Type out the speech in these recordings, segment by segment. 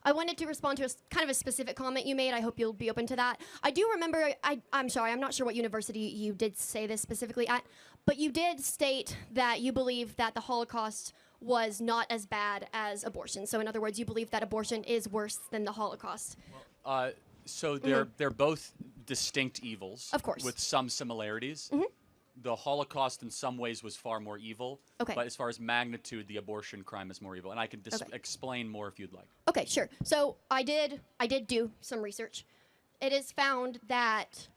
I wanted to respond to kind of a specific comment you made. I hope you'll be open to that. I do remember, I'm sorry, I'm not sure what university you did say this specifically at, but you did state that you believe that the Holocaust was not as bad as abortion. So in other words, you believe that abortion is worse than the Holocaust. So they're both distinct evils. Of course. With some similarities. The Holocaust in some ways was far more evil. Okay. But as far as magnitude, the abortion crime is more evil. And I can explain more if you'd like. Okay, sure. So I did do some research. It is found that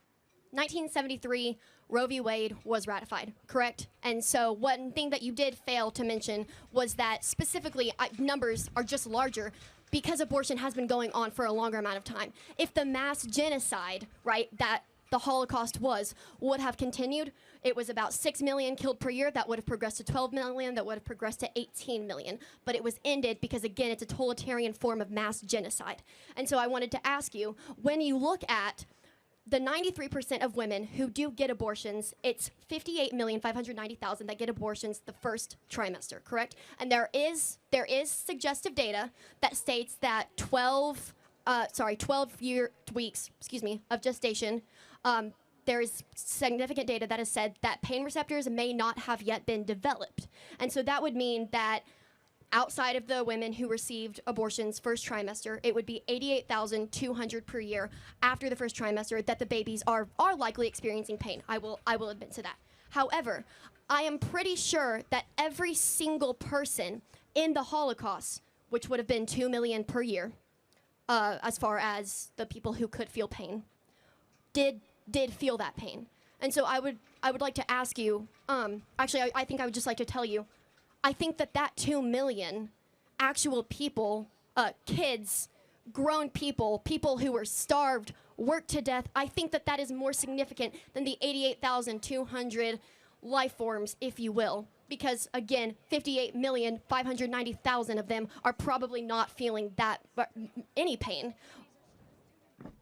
1973 Roe v. Wade was ratified, correct? And so one thing that you did fail to mention was that specifically numbers are just larger because abortion has been going on for a longer amount of time. If the mass genocide, right, that the Holocaust would have continued, it was about 6 million killed per year. That would have progressed to 12 million. That would have progressed to 18 million. But it was ended because, again, it's a totalitarian form of mass genocide. And so I wanted to ask you, when you look at the 93% of women who do get abortions, it's 58,590,000 that get abortions the first trimester, correct? And there is suggestive data that states that 12 weeks, of gestation, there is significant data that has said that pain receptors may not have yet been developed. And so that would mean that outside of the women who received abortions first trimester, it would be 88,200 per year after the first trimester that the babies are likely experiencing pain. I will admit to that. However, I am pretty sure that every single person in the Holocaust, which would have been 2 million per year, as far as the people who could feel pain, did feel that pain. And so I would like to ask you, actually I think I would just like to tell you, I think that 2 million actual people, kids, grown people, people who were starved, worked to death, I think that is more significant than the 88,200 life forms, if you will. Because, again, 58,590,000 of them are probably not feeling any pain.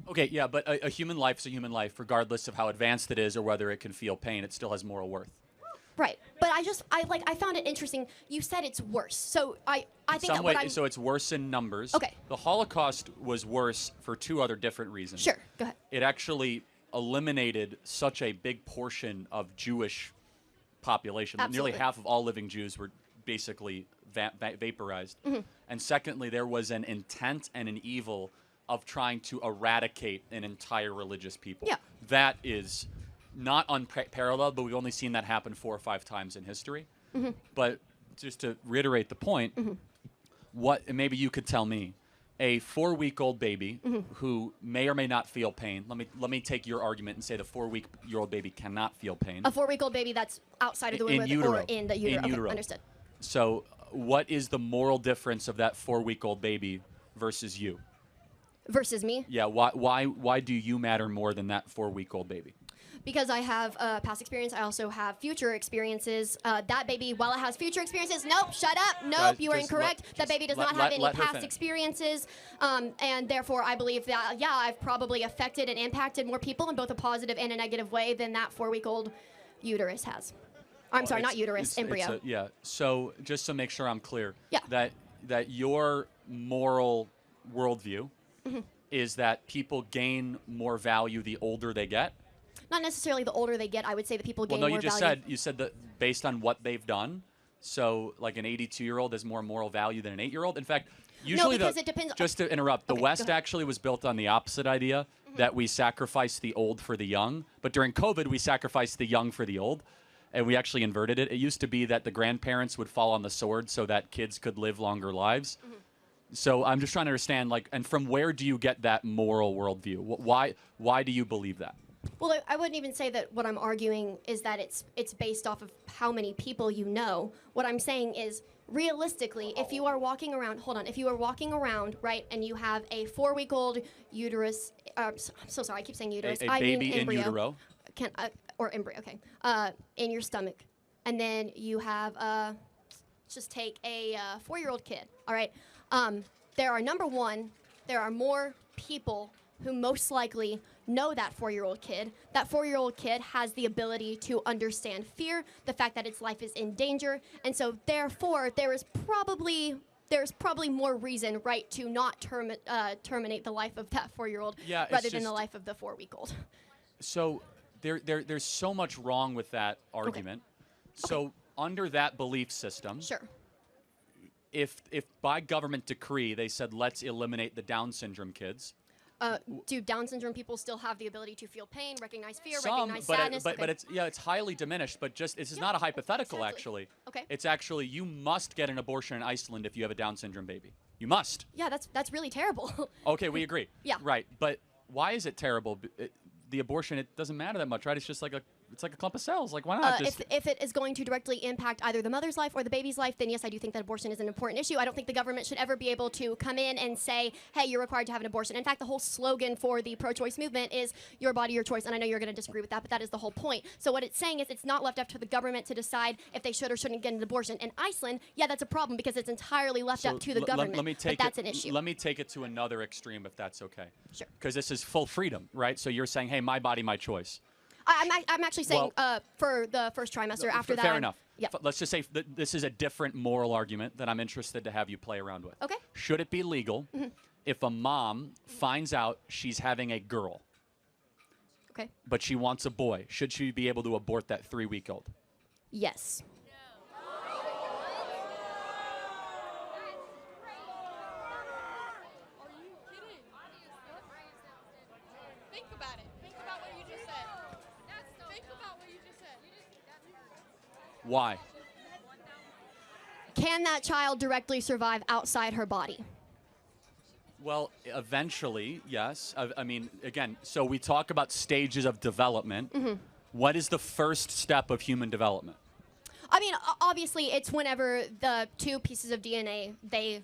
Okay, yeah, but a human life is a human life, regardless of how advanced it is or whether it can feel pain. It still has moral worth. Right, but I found it interesting. You said it's worse, so I think that what I'm... So it's worse in numbers. Okay. The Holocaust was worse for two other different reasons. Sure, go ahead. It actually eliminated such a big portion of Jewish population. Absolutely. Nearly half of all living Jews were basically vaporized. And secondly, there was an intent and an evil of trying to eradicate an entire religious people. Yeah. That is not unparalleled, but we've only seen that happen 4 or 5 times in history. But just to reiterate the point, and maybe you could tell me, a 4-week-old baby who may or may not feel pain. Let me take your argument and say the 4-week-old baby cannot feel pain. A 4-week-old baby that's outside of the womb or in the utero. In utero. Okay, understood. So what is the moral difference of that 4-week-old baby versus you? Versus me? Yeah. Why do you matter more than that 4-week-old baby? Because I have past experience, I also have future experiences. That baby, while it has future experiences, nope, shut up, nope, you are incorrect. That baby does not have any past experiences, and therefore I believe that, yeah, I've probably affected and impacted more people in both a positive and a negative way than that 4-week-old uterus has. I'm sorry, not uterus, embryo. Yeah, so just to make sure I'm clear, yeah. that your moral worldview is that people gain more value the older they get? Not necessarily the older they get. I would say that people gain more value. Well, no, you said that based on what they've done. So, like an 82-year-old has more moral value than an 8-year-old. In fact, usually, no, because it depends. Just to interrupt, the West actually was built on the opposite idea that we sacrifice the old for the young. But during COVID, we sacrificed the young for the old, and we actually inverted it. It used to be that the grandparents would fall on the sword so that kids could live longer lives. So I'm just trying to understand, and from where do you get that moral worldview? Why do you believe that? Well, I wouldn't even say that what I'm arguing is that it's based off of how many people you know. What I'm saying is, realistically, if you are walking around, right, and you have a 4-week-old uterus, I'm so sorry, I keep saying uterus. A baby in utero. Or embryo, okay, in your stomach. And then you have, just take a 4-year-old kid, all right? There are more people who most likely know that 4-year-old kid. That 4-year-old kid has the ability to understand fear, the fact that its life is in danger, and so therefore there is probably there's probably more reason, right, to not terminate the life of that 4-year-old rather than the life of the 4-week-old. So there's so much wrong with that argument. Okay. So under that belief system, Sure. if by government decree they said let's eliminate the Down syndrome kids, Do Down syndrome people still have the ability to feel pain, recognize fear, some, recognize but sadness? but it's highly diminished. But just this is not a hypothetical, exactly. actually. Okay. It's actually you must get an abortion in Iceland if you have a Down syndrome baby. You must. Yeah, that's really terrible. Okay, we agree. Yeah. Right, but why is it terrible? The abortion, it doesn't matter that much, right? It's just like it's like a clump of cells. Like, why not just... If it is going to directly impact either the mother's life or the baby's life, then yes, I do think that abortion is an important issue. I don't think the government should ever be able to come in and say, hey, you're required to have an abortion. In fact, the whole slogan for the pro-choice movement is your body, your choice. And I know you're going to disagree with that, but that is the whole point. So what it's saying is it's not left up to the government to decide if they should or shouldn't get an abortion. In Iceland, yeah, that's a problem because it's entirely left up to the government. But that's an issue. Let me take it to another extreme, if that's okay. Sure. Because this is full freedom, right? So you're saying, hey, my body, my choice. I'm actually saying for the first trimester. After that, fair enough. Yeah. Let's just say this is a different moral argument that I'm interested to have you play around with. Okay. Should it be legal if a mom finds out she's having a girl, Okay. but she wants a boy? Should she be able to abort that 3-week-old? Yes. Think about it. Think about what you just said. Think about what you just said. Why? Can that child directly survive outside her body? Well, eventually, yes. I mean, again, so we talk about stages of development. What is the first step of human development? I mean, obviously, it's whenever the two pieces of DNA, the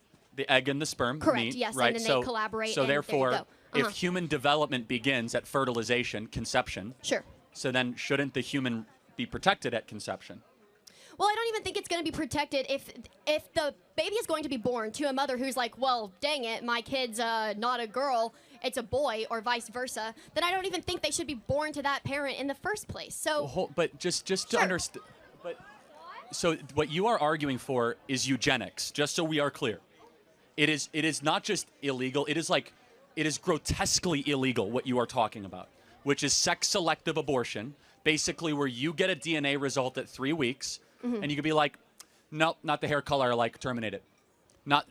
egg and the sperm Correct, meet, yes, right? and then they collaborate, So and there you therefore, go. if human development begins at fertilization, conception, Sure. so then shouldn't the human be protected at conception? Well, I don't even think it's going to be protected if the baby is going to be born to a mother who's like, well, dang it, my kid's not a girl, it's a boy, or vice versa, then I don't even think they should be born to that parent in the first place. So, But just to Sure. understand, so what you are arguing for is eugenics, just so we are clear. It is not just illegal, it is grotesquely illegal what you are talking about, which is sex-selective abortion, basically where you get a DNA result at 3 weeks, and you could be like, nope, not the hair color I like, terminate it.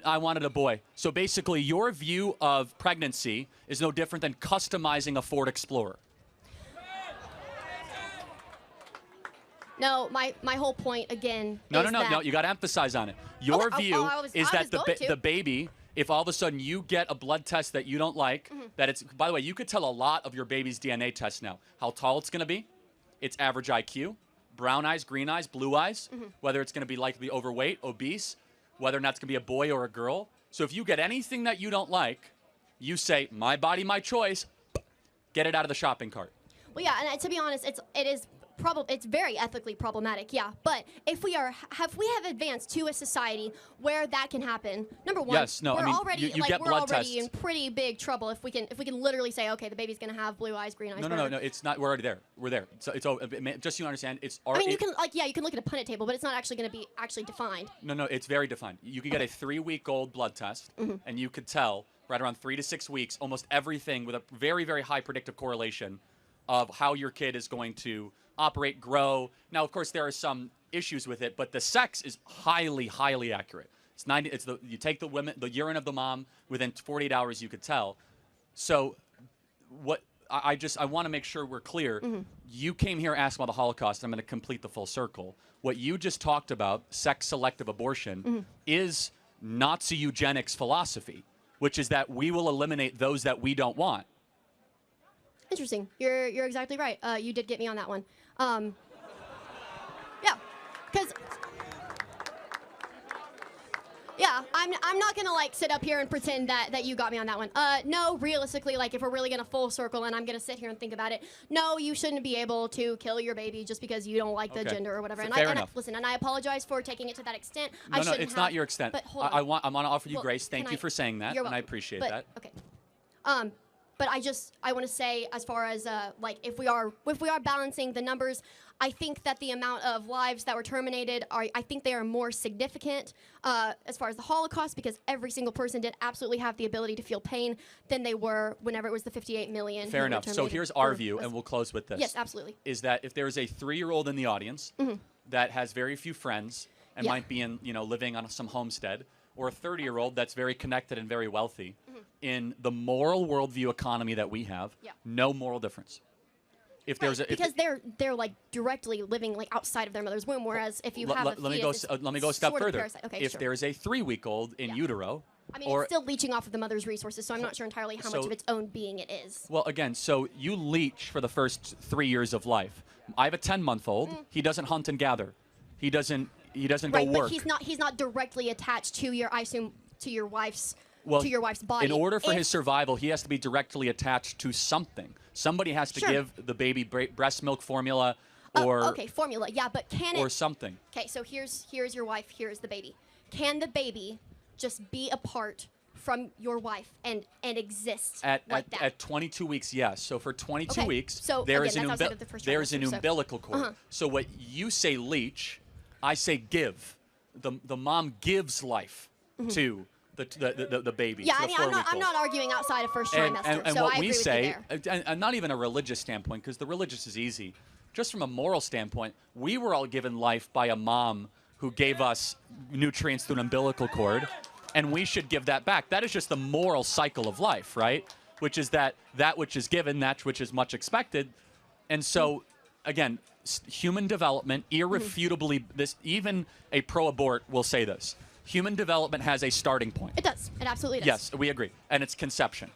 I wanted a boy. So basically, your view of pregnancy is no different than customizing a Ford Explorer. no, my whole point, again, No, is that you got to emphasize on it. Your view is that the baby, if all of a sudden you get a blood test that you don't like, that it's, by the way, you could tell a lot of your baby's DNA tests now. How tall it's going to be, its average IQ, brown eyes, green eyes, blue eyes, whether it's going to be likely overweight, obese, whether or not it's going to be a boy or a girl. So if you get anything that you don't like, you say, my body, my choice, get it out of the shopping cart. Well, yeah, and to be honest, it's very ethically problematic, yeah. But if we have advanced to a society where that can happen, number one, Yes, no, we're I mean, already you get we're blood already tests. in pretty big trouble if we can literally say, okay, the baby's gonna have blue eyes, green eyes. No, it's not. We're already there. We're there. So just so you understand, it's I already. mean, you can look at a Punnett table, but it's not actually going to be actually defined. No, it's very defined. You could get a 3-week-old blood test, and you could tell right around 3 to 6 weeks almost everything with a very, very high predictive correlation of how your kid is going to operate, grow. Now, of course, there are some issues with it, but the sex is highly, highly accurate. You take the urine of the mom within 48 hours, you could tell. So, what I want to make sure we're clear. You came here asking about the Holocaust. I'm going to complete the full circle. What you just talked about, sex-selective abortion, is Nazi eugenics philosophy, which is that we will eliminate those that we don't want. Interesting. You're exactly right. You did get me on that one. Yeah, because I'm not gonna sit up here and pretend that you got me on that one. No, realistically, if we're really gonna full circle and I'm gonna sit here and think about it, no, you shouldn't be able to kill your baby just because you don't like the gender or whatever. Fair enough. Listen, and I apologize for taking it to that extent. No, it's not your extent. But hold on. I want to offer you Well, grace. Thank you for saying that, You're and I welcome. appreciate But, that. Okay. But I want to say, as far as like if we are balancing the numbers, I think that the amount of lives that were terminated I think they are more significant as far as the Holocaust, because every single person did absolutely have the ability to feel pain than they were whenever it was the 58 million. Fair enough. So here's our view, and we'll close with this. Yes, absolutely. Is that if there is a 3-year-old in the audience that has very few friends and might be in, living on some homestead, or a 30-year-old that's very connected and very wealthy, in the moral worldview economy that we have, no moral difference. If there's because they're like directly living like outside of their mother's womb, whereas if you have let me go a step further. Okay, if there is a 3-week-old in utero, I mean, it's still leeching off of the mother's resources, so I'm not sure entirely how much of its own being it is. Well, again, so you leech for the first 3 years of life. I have a 10-month-old. He doesn't hunt and gather. He doesn't go work. But he's not directly attached to your wife's body. In order for his survival, he has to be directly attached to something. Somebody has to give the baby breast milk formula, or formula. Yeah, but can it or something? Okay, so here's your wife. Here's the baby. Can the baby just be apart from your wife and exist like that? At 22 weeks, yes. So for 22 weeks, so there again, is an umbilical cord. So what you say leech, I say give. The mom gives life to the baby. Yeah, I mean, I'm not arguing outside of first trimester. And so what I we agree say, with you there. and not even a religious standpoint, because the religious is easy. Just from a moral standpoint, we were all given life by a mom who gave us nutrients through an umbilical cord, and we should give that back. That is just the moral cycle of life, right? Which is that which is given, that which is much expected. And so, again, human development, irrefutably, even a pro-abort will say this. Human development has a starting point. It does. It absolutely does. Yes, we agree. And it's conception.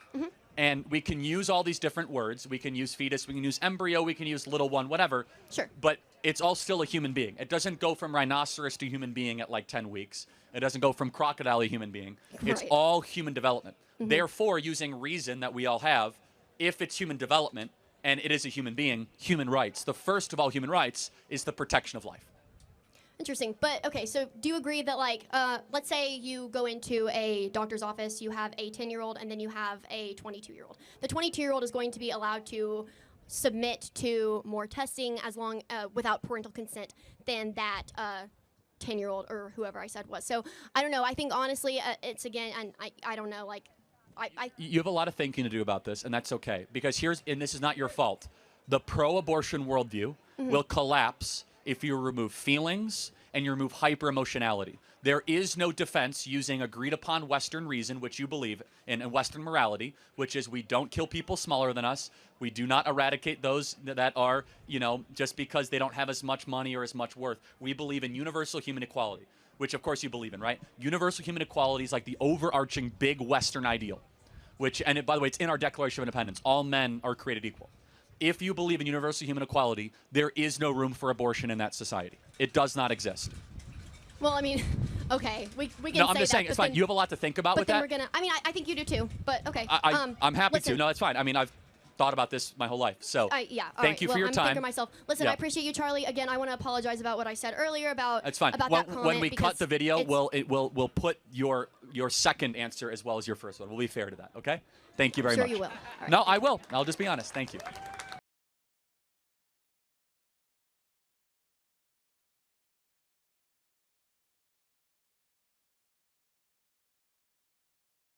And we can use all these different words. We can use fetus, we can use embryo, we can use little one, whatever. Sure. But it's all still a human being. It doesn't go from rhinoceros to human being at like 10 weeks. It doesn't go from crocodile to human being. It's all human development. Therefore, using reason that we all have, if it's human development and it is a human being, human rights. The first of all human rights is the protection of life. Interesting. But, okay, so do you agree that, like, let's say you go into a doctor's office, you have a 10-year-old, and then you have a 22-year-old. The 22-year-old is going to be allowed to submit to more testing as long without parental consent than that 10-year-old or whoever I said was. So, I don't know. I think, honestly, it's, again, and I don't know, like, You have a lot of thinking to do about this, and that's okay. Because and this is not your fault, the pro-abortion worldview will collapse if you remove feelings and you remove hyper-emotionality. There is no defense using agreed-upon Western reason, which you believe in, and Western morality, which is we don't kill people smaller than us. We do not eradicate those that are, just because they don't have as much money or as much worth. We believe in universal human equality, which, of course, you believe in, right? Universal human equality is like the overarching big Western ideal, and by the way, it's in our Declaration of Independence. All men are created equal. If you believe in universal human equality, there is no room for abortion in that society. It does not exist. Well, I mean, okay, we can say No, I'm just saying, it's fine. You have a lot to think about with that. But then I mean, I think you do too, but okay. I'm happy to. No, it's fine. I mean, I've thought about this my whole life. So thank you for your time. I'm thinking myself. Listen, I appreciate you, Charlie. Again, I want to apologize about what I said earlier about That's fine. About that comment, when we cut the video, we'll put your second answer as well as your first one. We'll be fair to that, okay? Thank you very much. Sure you will. All right. No, I will. I'll just be honest. Thank you.